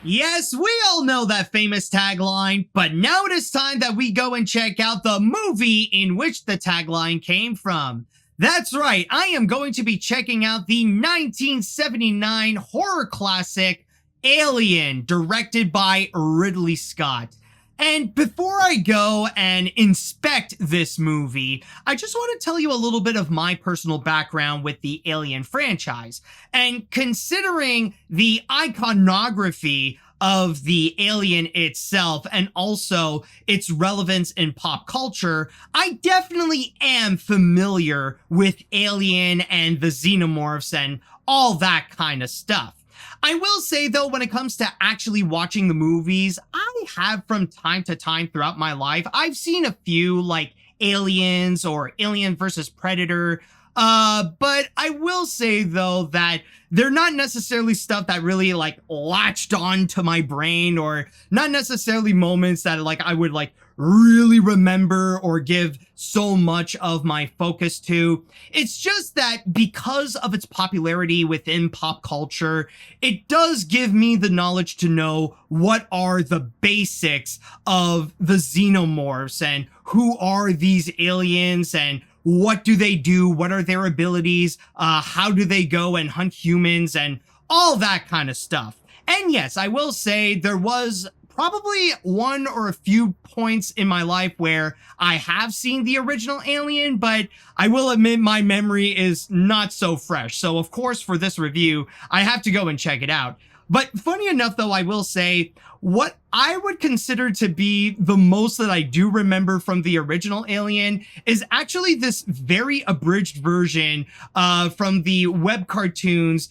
Yes, we all know that famous tagline, but now it is time that we go and check out the movie in which the tagline came from. That's right, I am going to be checking out the 1979 horror classic Alien, directed by Ridley Scott. And before I go and inspect this movie, I just want to tell you a little bit of my personal background with the Alien franchise. And considering the iconography of the Alien itself and also its relevance in pop culture, I definitely am familiar with Alien and the xenomorphs and all that kind of stuff. I will say, though, when it comes to actually watching the movies, I have from time to time throughout my life, I've seen a few like Aliens or Alien versus Predator. But I will say, though, that they're not necessarily stuff that really like latched on to my brain, or not necessarily moments that like I would like really remember or give so much of my focus to. It's just that because of its popularity within pop culture, it does give me the knowledge to know what are the basics of the xenomorphs and who are these aliens and what do they do? What are their abilities? How do they go and hunt humans and all that kind of stuff? And yes, I will say there was probably one or a few points in my life where I have seen the original Alien, but I will admit my memory is not so fresh. So of course, for this review, I have to go and check it out. But funny enough, though, I will say what I would consider to be the most that I do remember from the original Alien is actually this very abridged version from the web cartoons,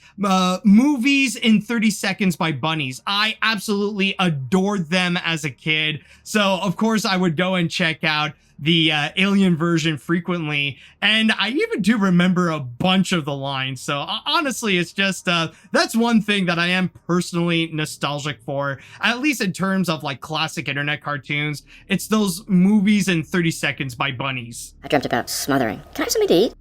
Movies in 30 Seconds by Bunnies. I absolutely adored them as a kid. So, of course, I would go and check out the Alien version frequently, and I even do remember a bunch of the lines. So honestly, it's just that's one thing that I am personally nostalgic for, at least in terms of like classic internet cartoons. It's those Movies in 30 Seconds by Bunnies. I dreamt about smothering. Can I have something to eat?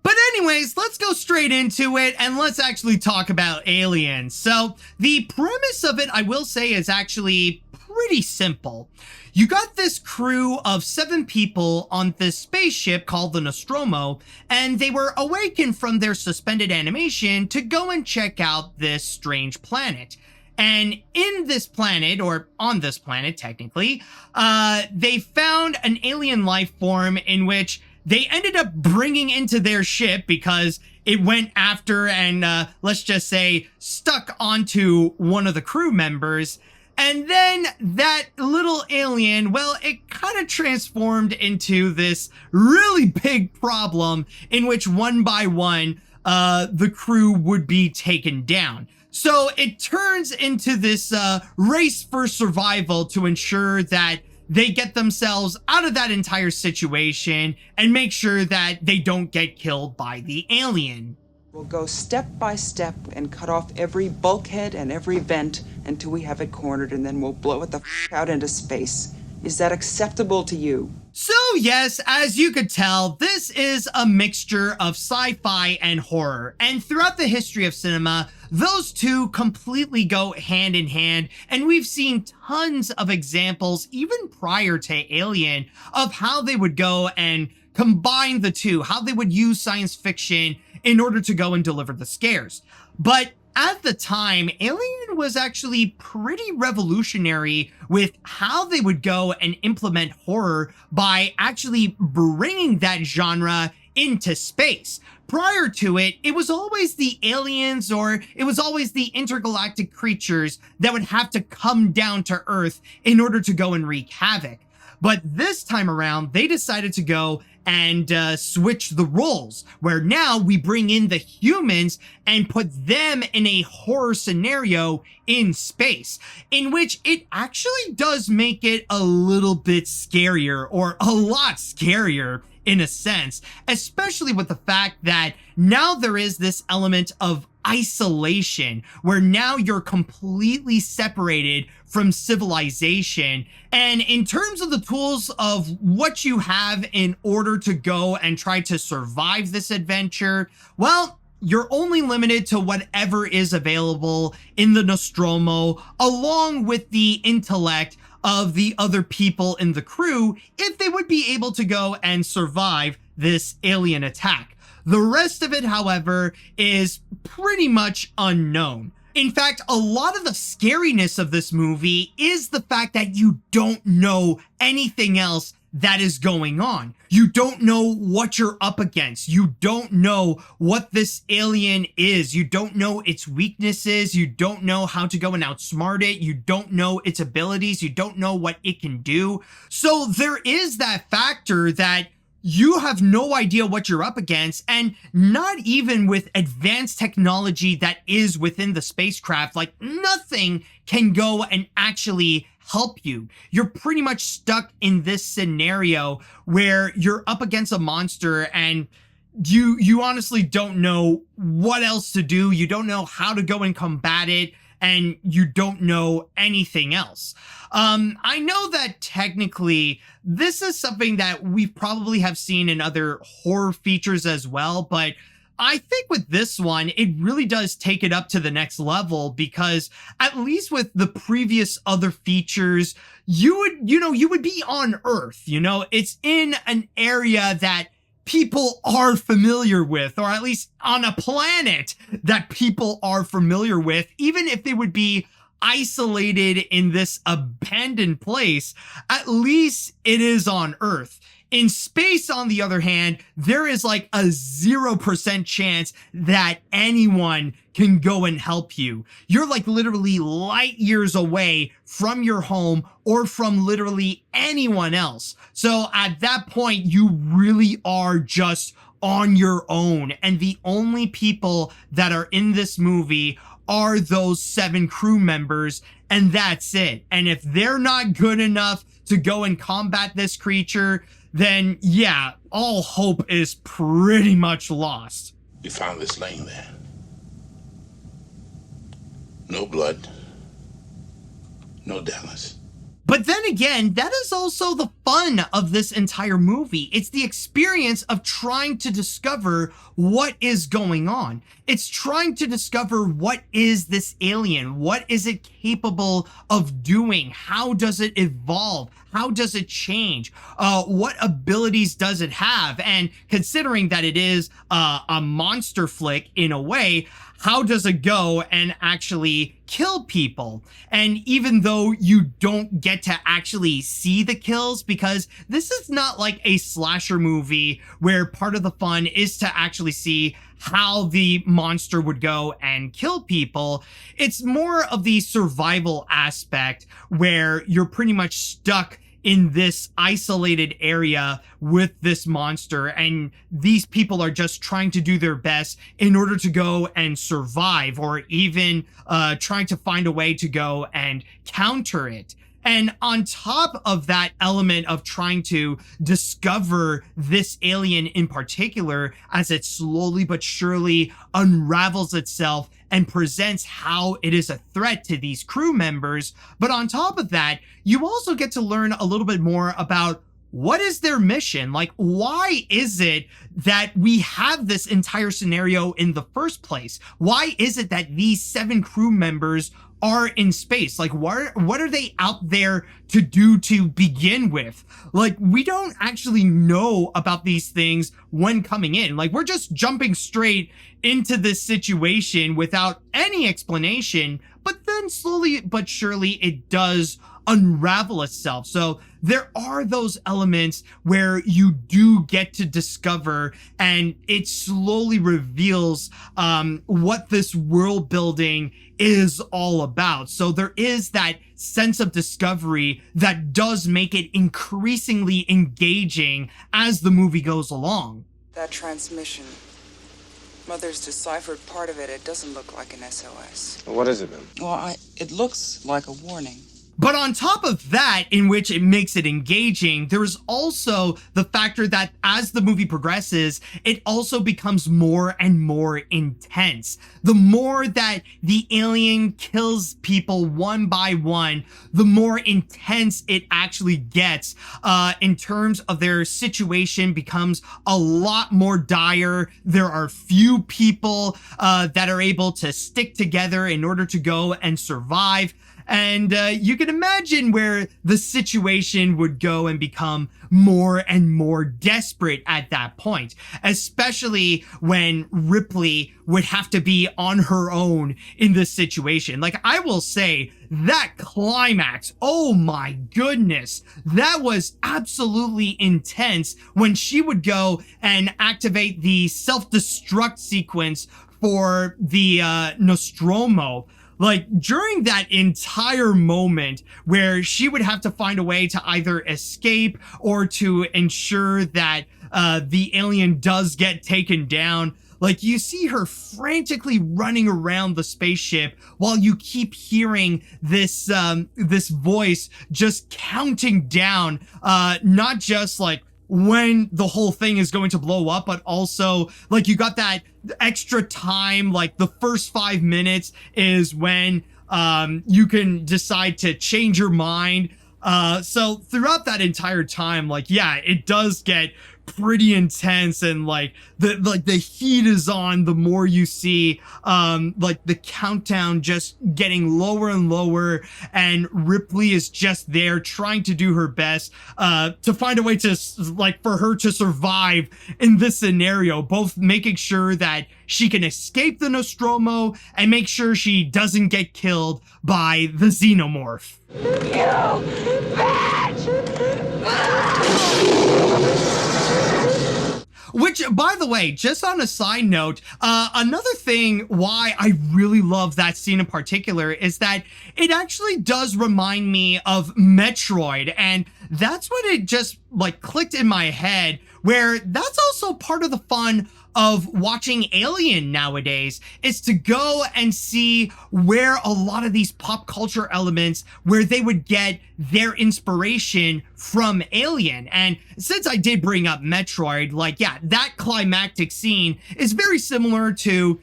But anyways, let's go straight into it and let's actually talk about Aliens. So the premise of it, I will say, is actually pretty simple. You got this crew of 7 people on this spaceship called the Nostromo, and they were awakened from their suspended animation to go and check out this strange planet. And in this planet, or on this planet technically, they found an alien life form in which they ended up bringing into their ship because it went after and, let's just say, stuck onto one of the crew members. And then that little alien, well, it kind of transformed into this really big problem in which one by one, the crew would be taken down. So it turns into this race for survival to ensure that they get themselves out of that entire situation and make sure that they don't get killed by the alien. We'll go step by step and cut off every bulkhead and every vent until we have it cornered, and then we'll blow it the out into space. Is that acceptable to you? So yes, as you could tell, this is a mixture of sci-fi and horror. And throughout the history of cinema, those two completely go hand in hand. And we've seen tons of examples, even prior to Alien, of how they would go and combine the two, how they would use science fiction in order to go and deliver the scares. But at the time, Alien was actually pretty revolutionary with how they would go and implement horror by actually bringing that genre into space. Prior to it, it was always the aliens or it was always the intergalactic creatures that would have to come down to Earth in order to go and wreak havoc. But this time around, they decided to go and switch the roles, where now we bring in the humans and put them in a horror scenario in space, in which it actually does make it a little bit scarier, or a lot scarier in a sense, especially with the fact that now there is this element of isolation, where now you're completely separated from civilization. And in terms of the tools of what you have in order to go and try to survive this adventure, well, you're only limited to whatever is available in the Nostromo, along with the intellect of the other people in the crew, if they would be able to go and survive this alien attack. The rest of it, however, is pretty much unknown. In fact, a lot of the scariness of this movie is the fact that you don't know anything else that is going on. You don't know what you're up against. You don't know what this alien is. You don't know its weaknesses. You don't know how to go and outsmart it. You don't know its abilities. You don't know what it can do. So there is that factor that you have no idea what you're up against, and not even with advanced technology that is within the spacecraft, like nothing can go and actually help you. You're pretty much stuck in this scenario where you're up against a monster and you honestly don't know what else to do. You don't know how to go and combat it, and you don't know anything else. I know that technically this is something that we probably have seen in other horror features as well, but I think with this one, it really does take it up to the next level, because at least with the previous other features, you would be on Earth, it's in an area that people are familiar with, or at least on a planet that people are familiar with, even if they would be isolated in this abandoned place, at least it is on Earth. In space, on the other hand, there is like a 0% chance that anyone can go and help you. You're like literally light years away from your home or from literally anyone else. So at that point, you really are just on your own. And the only people that are in this movie are those 7 crew members, and that's it. And if they're not good enough to go and combat this creature, then yeah, all hope is pretty much lost. We found this laying there. No blood, no Dallas. But then again, that is also the fun of this entire movie. It's the experience of trying to discover what is going on. It's trying to discover what is this alien? What is it capable of doing? How does it evolve? How does it change? What abilities does it have? And considering that it is a monster flick in a way, how does it go and actually kill people? And even though you don't get to actually see the kills, because this is not like a slasher movie where part of the fun is to actually see how the monster would go and kill people. It's more of the survival aspect where you're pretty much stuck in this isolated area with this monster, and these people are just trying to do their best in order to go and survive, or even trying to find a way to go and counter it. And on top of that element of trying to discover this alien in particular, as it slowly but surely unravels itself and presents how it is a threat to these crew members. But on top of that, you also get to learn a little bit more about what is their mission? Like, why is it that we have this entire scenario in the first place? Why is it that these 7 crew members are in space? Like, what are they out there to do to begin with? Like, we don't actually know about these things when coming in. Like, we're just jumping straight into this situation without any explanation, but then slowly but surely it does unravel itself. So there are those elements where you do get to discover, and it slowly reveals what this world building is all about. So there is that sense of discovery that does make it increasingly engaging as the movie goes along. That transmission. Mother's deciphered part of it. It doesn't look like an SOS. What is it then? Well, it looks like a warning. But on top of that, in which it makes it engaging, there is also the factor that as the movie progresses, it also becomes more and more intense. The more that the alien kills people one by one, the more intense it actually gets in terms of their situation becomes a lot more dire. There are few people that are able to stick together in order to go and survive. And you can imagine where the situation would go and become more and more desperate at that point, especially when Ripley would have to be on her own in this situation. Like, I will say that climax, oh my goodness, that was absolutely intense when she would go and activate the self-destruct sequence for the Nostromo. Like, during that entire moment where she would have to find a way to either escape or to ensure that the alien does get taken down, like, you see her frantically running around the spaceship while you keep hearing this this voice just counting down, not just like when the whole thing is going to blow up, but also like you got that extra time, like the first 5 minutes is when you can decide to change your mind. So throughout that entire time, like, yeah, it does get pretty intense, and like the heat is on the more you see like the countdown just getting lower and lower, and Ripley is just there trying to do her best to find a way to, like, for her to survive in this scenario, both making sure that she can escape the Nostromo and make sure she doesn't get killed by the xenomorph. Which, by the way, just on a side note, another thing why I really love that scene in particular is that it actually does remind me of Metroid, and that's when it just, like, clicked in my head, where that's also part of the fun of watching Alien nowadays, is to go and see where a lot of these pop culture elements, where they would get their inspiration from Alien. And since I did bring up Metroid, like, yeah, that climactic scene is very similar to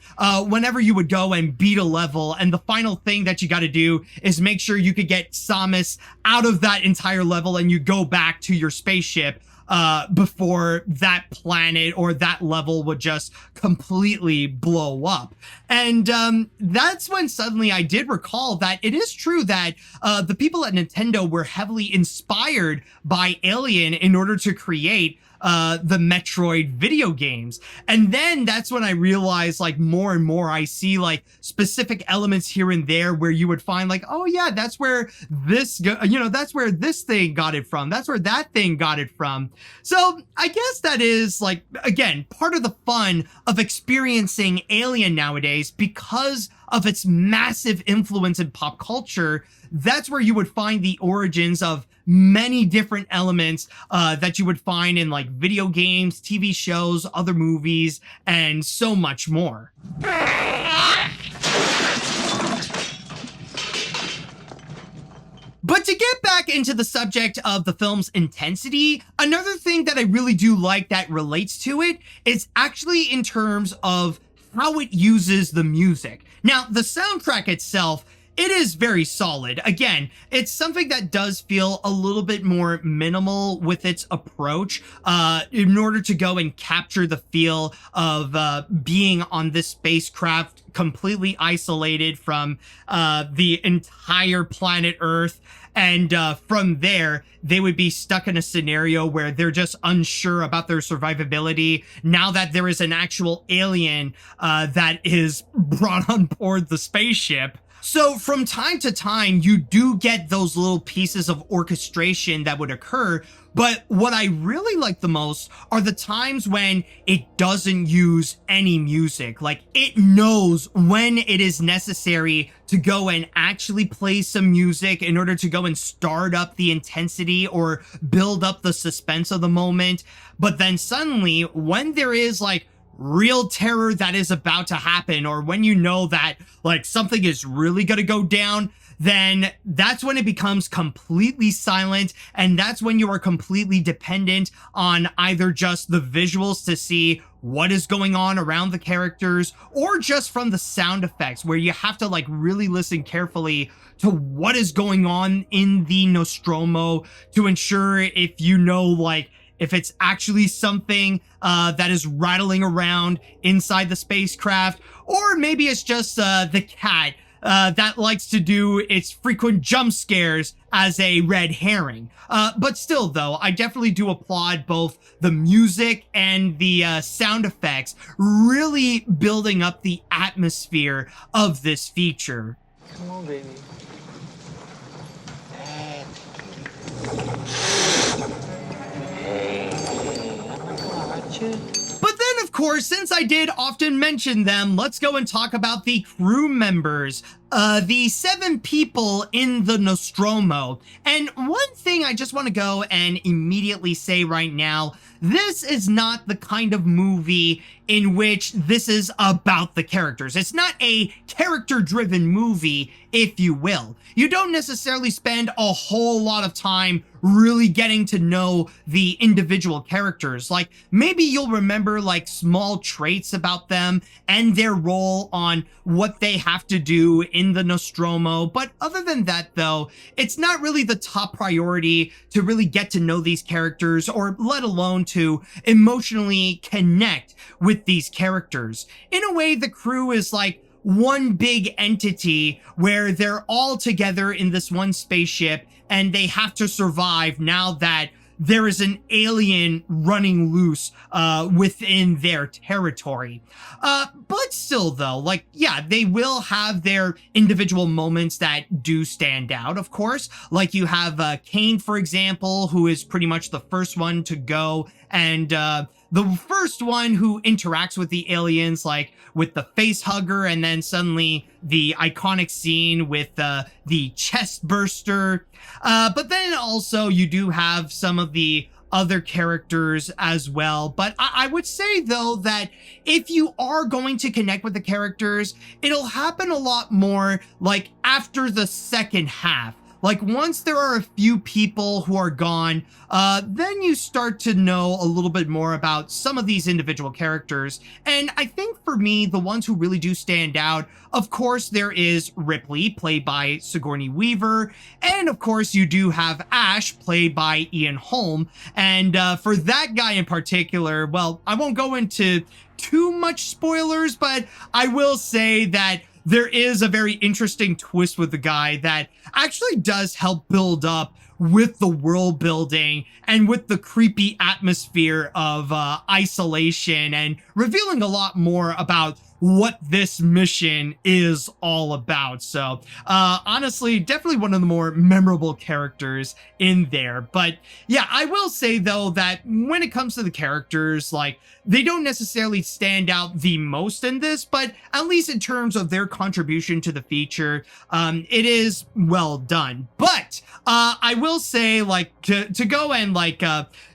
whenever you would go and beat a level, and the final thing that you got to do is make sure you could get Samus out of that entire level and you go back to your spaceship before that planet or that level would just completely blow up. And that's when suddenly I did recall that it is true that the people at Nintendo were heavily inspired by Alien in order to create the Metroid video games. And then that's when I realized, like, more and more I see like specific elements here and there where you would find like, oh yeah, that's where this that's where this thing got it from, that's where that thing got it from. So I guess that is, like, again, part of the fun of experiencing Alien nowadays, because of its massive influence in pop culture. That's where you would find the origins of many different elements that you would find in, like, video games, TV shows, other movies, and so much more. But to get back into the subject of the film's intensity, another thing that I really do like that relates to it is actually in terms of how it uses the music. Now, the soundtrack itself, it is very solid. Again, it's something that does feel a little bit more minimal with its approach in order to go and capture the feel of being on this spacecraft completely isolated from the entire planet Earth. And from there, they would be stuck in a scenario where they're just unsure about their survivability now that there is an actual alien that is brought on board the spaceship. So from time to time, you do get those little pieces of orchestration that would occur. But what I really like the most are the times when it doesn't use any music. Like, it knows when it is necessary to go and actually play some music in order to go and start up the intensity or build up the suspense of the moment. But then suddenly, when there is, like, real terror that is about to happen, or when you know that, like, something is really gonna go down, then that's when it becomes completely silent, and that's when you are completely dependent on either just the visuals to see what is going on around the characters, or just from the sound effects, where you have to like really listen carefully to what is going on in the Nostromo to ensure if you know, like, if it's actually something that is rattling around inside the spacecraft, or maybe it's just the cat that likes to do its frequent jump scares as a red herring. But still, though, I definitely do applaud both the music and the sound effects, really building up the atmosphere of this feature. Come on, baby. But then, of course, since I did often mention them, let's go and talk about the crew members, the 7 people in the Nostromo. And one thing I just want to go and immediately say right now, this is not the kind of movie in which this is about the characters. It's not a character-driven movie, if you will. You don't necessarily spend a whole lot of time really getting to know the individual characters. Like, maybe you'll remember like small traits about them and their role on what they have to do in the Nostromo. But other than that, though, it's not really the top priority to really get to know these characters, or let alone to emotionally connect with these characters. In a way, the crew is like one big entity where they're all together in this one spaceship, and they have to survive now that there is an alien running loose within their territory. But still, though, like, yeah, they will have their individual moments that do stand out, of course. Like, you have Kane, for example, who is pretty much the first one to go, and the first one who interacts with the aliens, like with the face hugger, and then suddenly the iconic scene with the chest burster. But then also you do have some of the other characters as well. But I would say, though, that if you are going to connect with the characters, it'll happen a lot more like after the second half. Like, once there are a few people who are gone, then you start to know a little bit more about some of these individual characters. And I think for me, the ones who really do stand out, of course, there is Ripley, played by Sigourney Weaver. And of course, you do have Ash, played by Ian Holm. And for that guy in particular, well, I won't go into too much spoilers, but I will say that there is a very interesting twist with the guy that actually does help build up with the world building and with the creepy atmosphere of isolation, and revealing a lot more about what this mission is all about. So honestly, definitely one of the more memorable characters in there. But yeah, I will say, though, that when it comes to the characters, like, they don't necessarily stand out the most in this, but at least in terms of their contribution to the feature, it is well done. But I will say, like, to go and like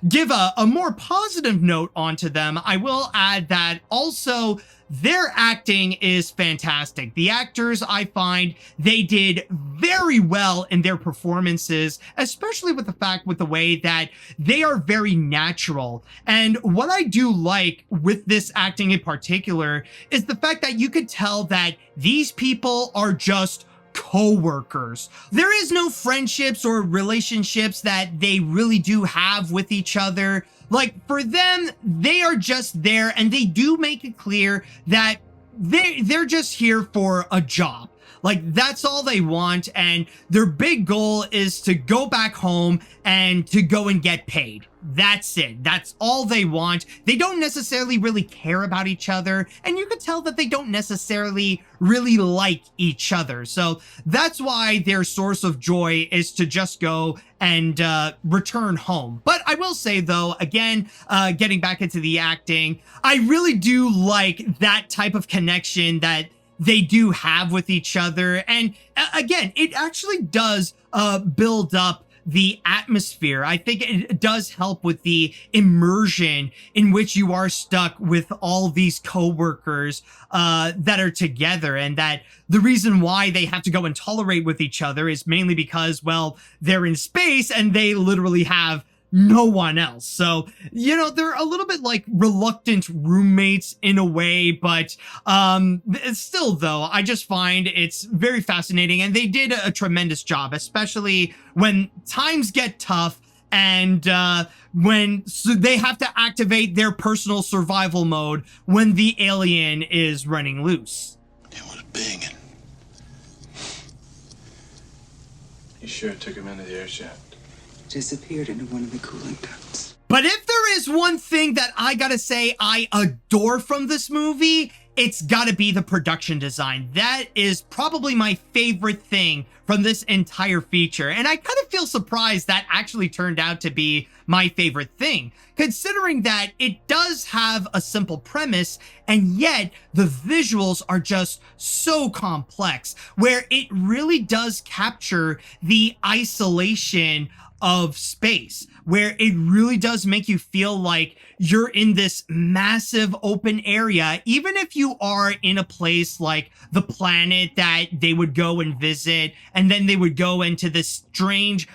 give a more positive note onto them, I will add that also their acting is fantastic. The actors, I find, they did very well in their performances, especially with the way that they are very natural. And what I do like with this acting in particular is the fact that you could tell that these people are just co-workers. There is no friendships or relationships that they really do have with each other. Like, for them, they are just there, and they do make it clear that they're just here for a job. Like, that's all they want, and their big goal is to go back home and to go and get paid. That's it. That's all they want. They don't necessarily really care about each other, and you could tell that they don't necessarily really like each other. So that's why their source of joy is to just go and return home. But I will say, though, again, getting back into the acting, I really do like that type of connection that they do have with each other. And again, it actually does build up the atmosphere. I think it does help with the immersion in which you are stuck with all these coworkers that are together, and that the reason why they have to go and tolerate with each other is mainly because, well, they're in space and they literally have no one else. So, you know, they're a little bit like reluctant roommates in a way, but still though, I just find it's very fascinating, and they did a tremendous job, especially when times get tough and when they have to activate their personal survival mode when the alien is running loose. It was big and... You sure took him into the air shaft? Disappeared into one of the cooling ducts. But if there is one thing that I gotta say I adore from this movie, it's gotta be the production design. That is probably my favorite thing from this entire feature. And I kind of feel surprised that actually turned out to be my favorite thing, considering that it does have a simple premise, and yet the visuals are just so complex, where it really does capture the isolation of space, where it really does make you feel like you're in this massive open area, even if you are in a place like the planet that they would go and visit, and then they would go into this strange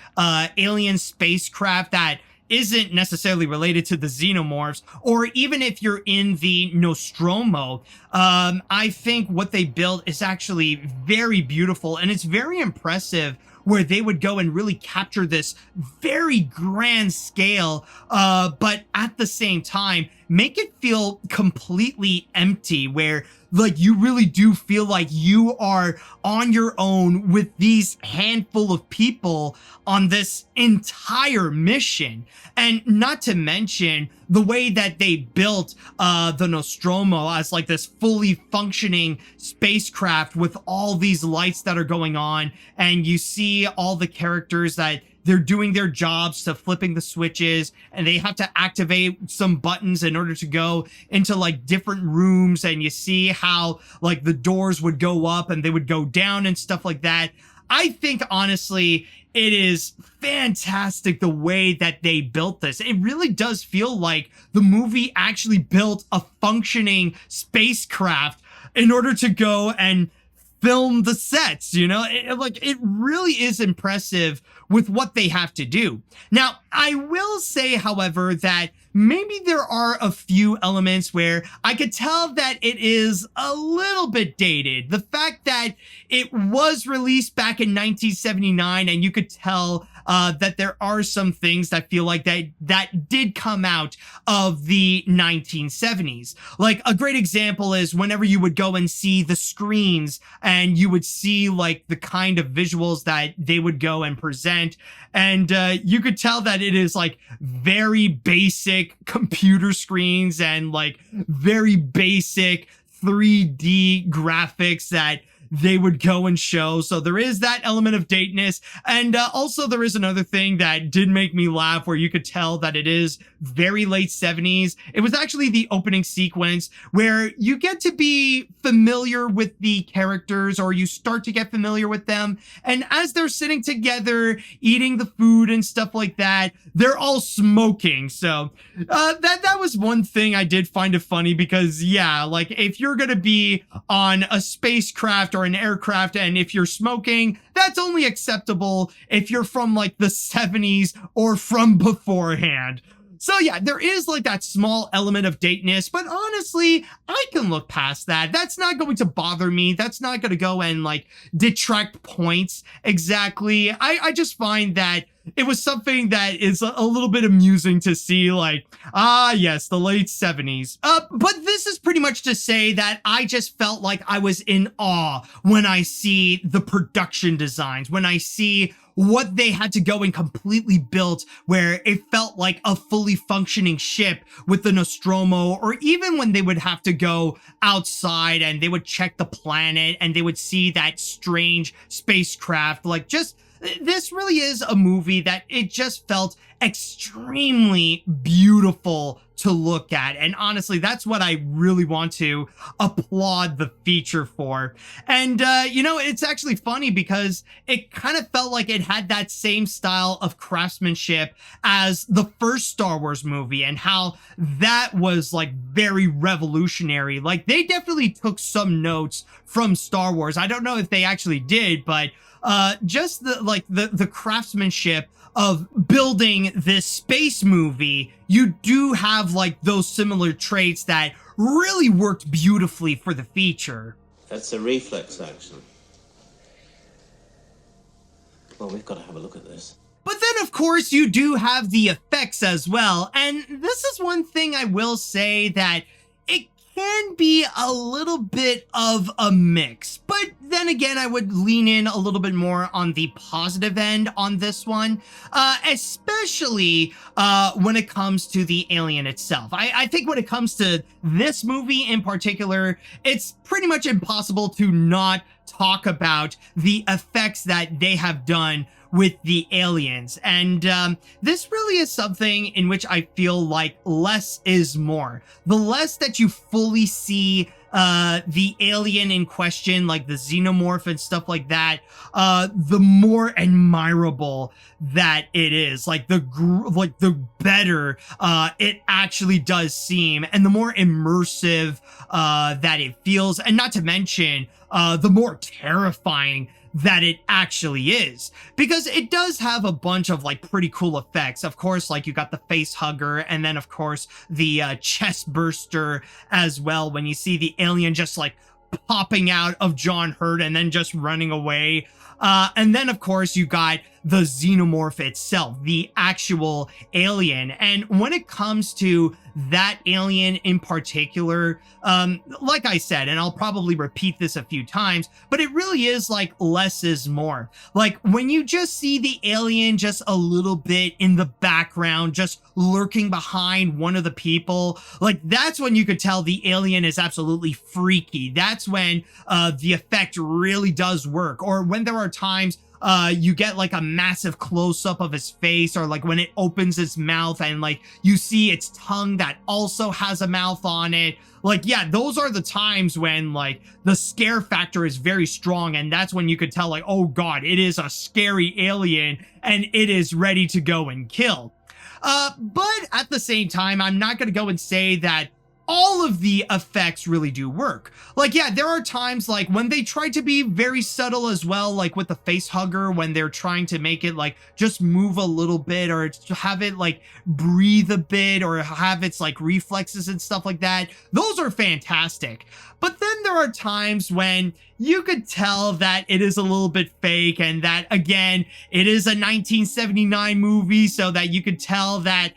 alien spacecraft that isn't necessarily related to the xenomorphs, or even if you're in the Nostromo. I think what they built is actually very beautiful, and it's very impressive, where they would go and really capture this very grand scale, but at the same time, make it feel completely empty, where like you really do feel like you are on your own with these handful of people on this entire mission. And not to mention the way that they built the Nostromo as like this fully functioning spacecraft with all these lights that are going on, and you see all the characters that they're doing their jobs to flipping the switches, and they have to activate some buttons in order to go into like different rooms, and you see how like the doors would go up and they would go down and stuff like that. I think honestly, it is fantastic the way that they built this. It really does feel like the movie actually built a functioning spacecraft in order to go and film the sets, you know? It really is impressive with what they have to do. Now, I will say, however, that maybe there are a few elements where I could tell that it is a little bit dated. The fact that it was released back in 1979, and you could tell that there are some things that feel like that did come out of the 1970s. Like a great example is whenever you would go and see the screens, and you would see like the kind of visuals that they would go and present, and you could tell that it is like very basic computer screens and like very basic 3D graphics that they would go and show. So there is that element of dateness. And also there is another thing that did make me laugh, where you could tell that it is very late 70s. It was actually the opening sequence where you get to be familiar with the characters, or you start to get familiar with them. And as they're sitting together, eating the food and stuff like that, they're all smoking. So that was one thing I did find it funny, because yeah, like if you're going to be on a spacecraft or an aircraft, and if you're smoking, that's only acceptable if you're from like the 70s or from beforehand. So yeah, there is like that small element of dateness, but honestly, I can look past that. That's not going to bother me. That's not going to go and like detract points exactly. I just find that it was something that is a little bit amusing to see, like, yes, the late 70s. But this is pretty much to say that I just felt like I was in awe when I see the production designs, when I see what they had to go and completely build, where it felt like a fully functioning ship with the Nostromo, or even when they would have to go outside and they would check the planet and they would see that strange spacecraft. Like, just this really is a movie that it just felt extremely beautiful to look at. And honestly, that's what I really want to applaud the feature for. And, it's actually funny because it kind of felt like it had that same style of craftsmanship as the first Star Wars movie, and how that was like very revolutionary. Like, they definitely took some notes from Star Wars. I don't know if they actually did, but just the craftsmanship of building this space movie, you do have like those similar traits that really worked beautifully for the feature. That's a reflex action. Well, we've got to have a look at this. But then, of course, you do have the effects as well. And this is one thing I will say, that it can be a little bit of a mix. But then again, I would lean in a little bit more on the positive end on this one, especially when it comes to the alien itself. I think when it comes to this movie in particular, it's pretty much impossible to not talk about the effects that they have done with the aliens. And this really is something in which I feel like less is more. The less that you fully see the alien in question, like the xenomorph and stuff like that, the more admirable that it is. Like the better it actually does seem, and the more immersive that it feels, and not to mention the more terrifying that it actually is, because it does have a bunch of like pretty cool effects. Of course, like you got the face hugger, and then of course the chest burster as well, when you see the alien just like popping out of John Hurt and then just running away. And then of course you got the xenomorph itself, the actual alien. And when it comes to that alien in particular, like I said, and I'll probably repeat this a few times, but it really is like less is more. Like when you just see the alien just a little bit in the background, just lurking behind one of the people, like that's when you could tell the alien is absolutely freaky. That's when the effect really does work. Or when there are times you get like a massive close-up of his face, or like when it opens its mouth and like you see its tongue that also has a mouth on it. Like, yeah, those are the times when like the scare factor is very strong, and that's when you could tell like, oh god, it is a scary alien and it is ready to go and kill. But at the same time, I'm not gonna go and say that all of the effects really do work. Like, yeah, there are times like when they try to be very subtle as well, like with the face hugger, when they're trying to make it like just move a little bit, or to have it like breathe a bit, or have its like reflexes and stuff like that. Those are fantastic. But then there are times when you could tell that it is a little bit fake, and that again, it is a 1979 movie, so that you could tell that,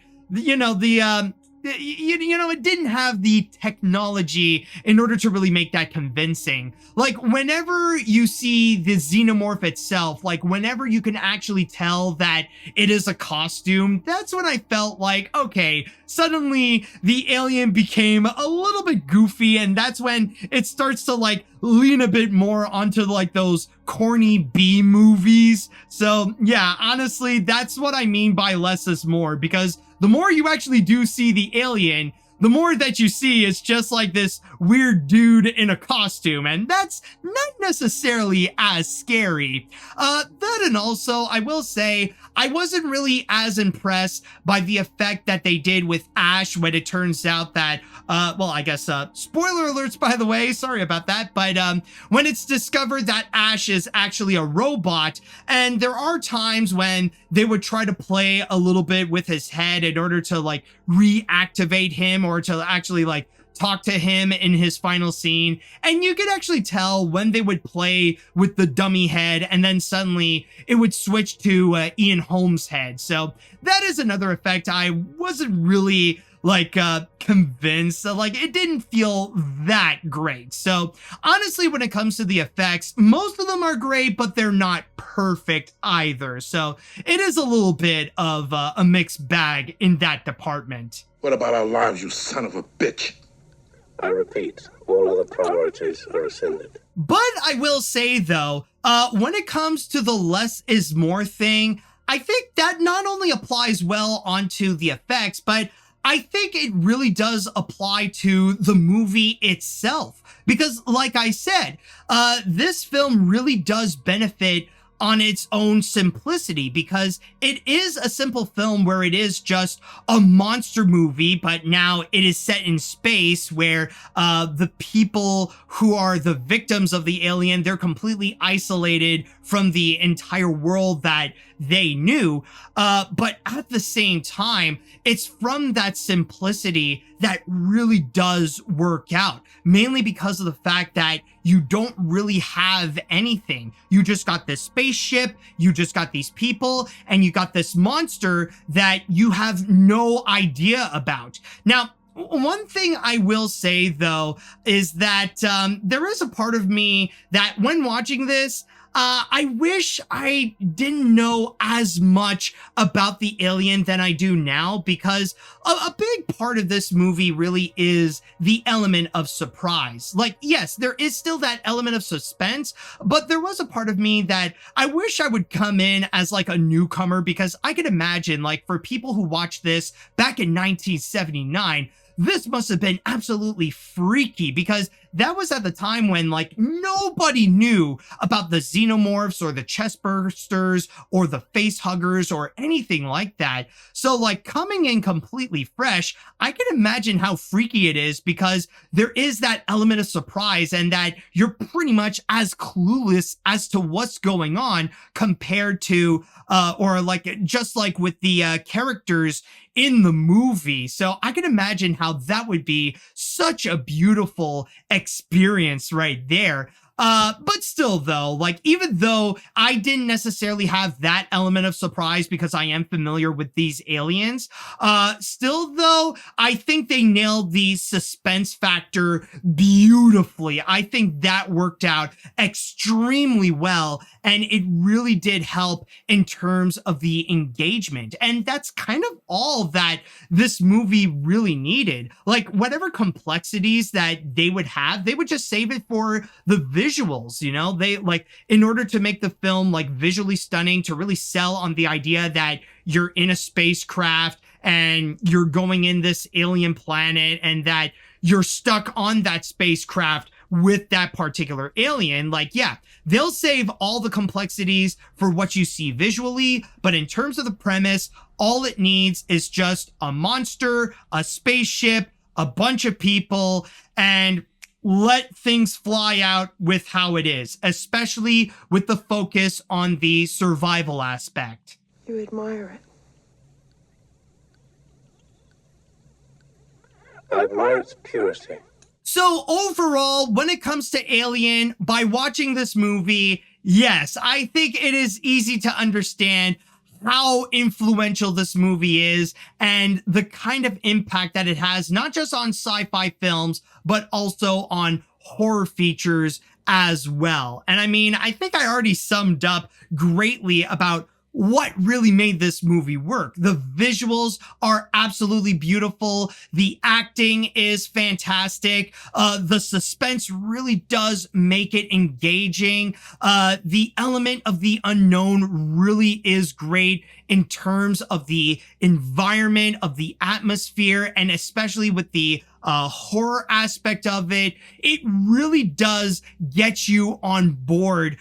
it didn't have the technology in order to really make that convincing. Like, whenever you see the xenomorph itself, like, whenever you can actually tell that it is a costume, that's when I felt like, okay, suddenly the alien became a little bit goofy, and that's when it starts to, like, lean a bit more onto, like, those corny B movies. So, yeah, honestly, that's what I mean by less is more, because the more you actually do see the alien, the more that you see is just like this weird dude in a costume, and that's not necessarily as scary. That, and also, I will say, I wasn't really as impressed by the effect that they did with Ash when it turns out that, spoiler alerts, by the way, sorry about that, but when it's discovered that Ash is actually a robot, and there are times when they would try to play a little bit with his head in order to, like, reactivate him, or to actually, like, talk to him in his final scene, and you could actually tell when they would play with the dummy head, and then suddenly it would switch to Ian Holmes' head. So that is another effect I wasn't really like convinced. Like, it didn't feel that great. So honestly, when it comes to the effects, most of them are great, but they're not perfect either. So it is a little bit of a mixed bag in that department. What about our lives, you son of a bitch? I repeat, all other priorities are ascended. But I will say, though, when it comes to the less is more thing, I think that not only applies well onto the effects, but I think it really does apply to the movie itself. Because like I said, this film really does benefit on its own simplicity, because it is a simple film where it is just a monster movie, but now it is set in space where the people who are the victims of the alien, they're completely isolated from the entire world that they knew. But at the same time, it's from that simplicity that really does work out, mainly because of the fact that you don't really have anything. You just got this spaceship, you just got these people, and you got this monster that you have no idea about. Now, one thing I will say, though, is that there is a part of me that when watching this, I wish I didn't know as much about the alien than I do now, because a big part of this movie really is the element of surprise. Like, yes, there is still that element of suspense, but there was a part of me that I wish I would come in as like a newcomer, because I could imagine, like, for people who watched this back in 1979, this must have been absolutely freaky, because that was at the time when, like, nobody knew about the xenomorphs or the chest bursters or the face huggers or anything like that. So, like, coming in completely fresh, I can imagine how freaky it is, because there is that element of surprise and that you're pretty much as clueless as to what's going on compared to, or like, just like with the characters in the movie. So I can imagine how that would be such a beautiful experience right there. But still, though, like, even though I didn't necessarily have that element of surprise because I am familiar with these aliens, still, though, I think they nailed the suspense factor beautifully. I think that worked out extremely well, and it really did help in terms of the engagement. And that's kind of all that this movie really needed. Like, whatever complexities that they would have, they would just save it for the visuals, you know? They, like, in order to make the film, like, visually stunning, to really sell on the idea that you're in a spacecraft and you're going in this alien planet and that you're stuck on that spacecraft with that particular alien, like, yeah, they'll save all the complexities for what you see visually, but in terms of the premise, all it needs is just a monster, a spaceship, a bunch of people, and let things fly out with how it is, especially with the focus on the survival aspect. You admire it. I admire its purity. So overall, when it comes to Alien, by watching this movie, yes, I think it is easy to understand how influential this movie is and the kind of impact that it has, not just on sci-fi films, but also on horror features as well. And I mean, I think I already summed up greatly about what really made this movie work. The visuals are absolutely beautiful. The acting is fantastic. The suspense really does make it engaging. The element of the unknown really is great in terms of the environment, of the atmosphere, and especially with the horror aspect of it. It really does get you on board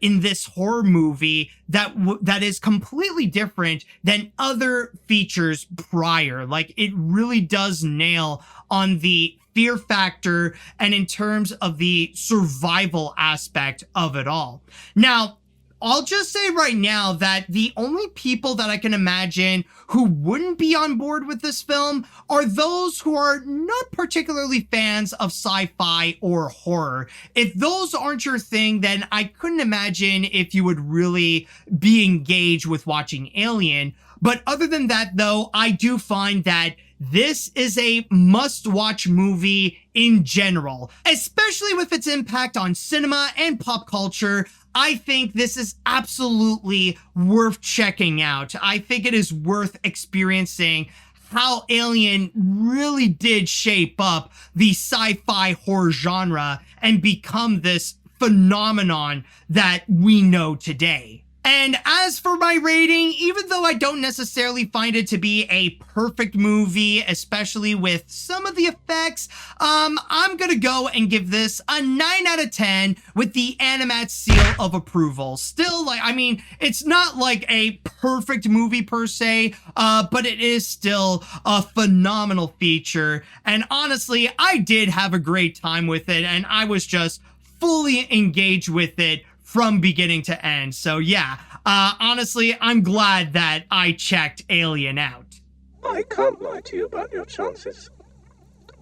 in this horror movie that is completely different than other features prior. Like, it really does nail on the fear factor and in terms of the survival aspect of it all. Now, I'll just say right now that the only people that I can imagine who wouldn't be on board with this film are those who are not particularly fans of sci-fi or horror. If those aren't your thing, then I couldn't imagine if you would really be engaged with watching Alien. But other than that, though, I do find that this is a must-watch movie in general, especially with its impact on cinema and pop culture. I think this is absolutely worth checking out. I think it is worth experiencing how Alien really did shape up the sci-fi horror genre and become this phenomenon that we know today. And as for my rating, even though I don't necessarily find it to be a perfect movie, especially with some of the effects, I'm gonna go and give this a 9 out of 10 with the AniMat seal of approval. Still, like, I mean, it's not like a perfect movie per se, but it is still a phenomenal feature. And honestly, I did have a great time with it, and I was just fully engaged with it from beginning to end. So yeah, honestly, I'm glad that I checked Alien out. I can't lie to you about your chances,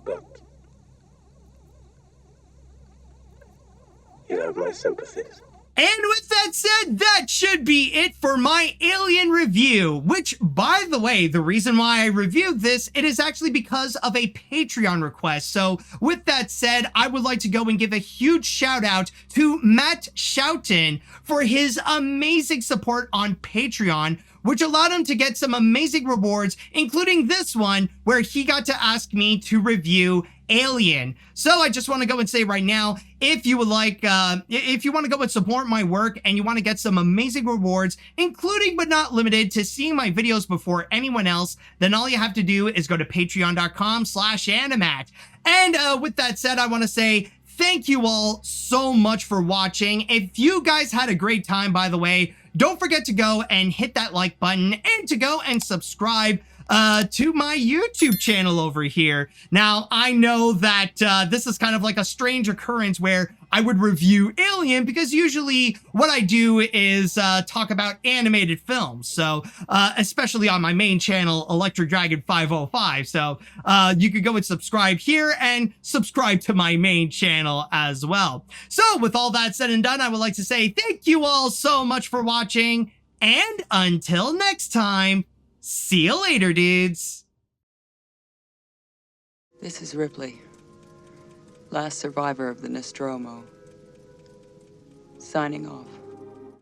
but you have my sympathies. And with that said, that should be it for my Alien review, which, by the way, the reason why I reviewed this, it is actually because of a Patreon request. So with that said, I would like to go and give a huge shout out to Matt Shoughton for his amazing support on Patreon, which allowed him to get some amazing rewards, including this one, where he got to ask me to review Alien. So I just want to go and say right now, if you would like, if you want to go and support my work and you want to get some amazing rewards, including but not limited to seeing my videos before anyone else, then all you have to do is go to patreon.com/animat. And with that said, I want to say thank you all so much for watching. If you guys had a great time, by the way, don't forget to go and hit that like button and to go and subscribe to my YouTube channel over here. Now, I know that this is kind of like a strange occurrence where I would review Alien, because usually what I do is talk about animated films. So, especially on my main channel, Electric Dragon 505. So, you could go and subscribe here and subscribe to my main channel as well. So, with all that said and done, I would like to say thank you all so much for watching, and until next time, see you later, dudes. This is Ripley, last survivor of the Nostromo, signing off.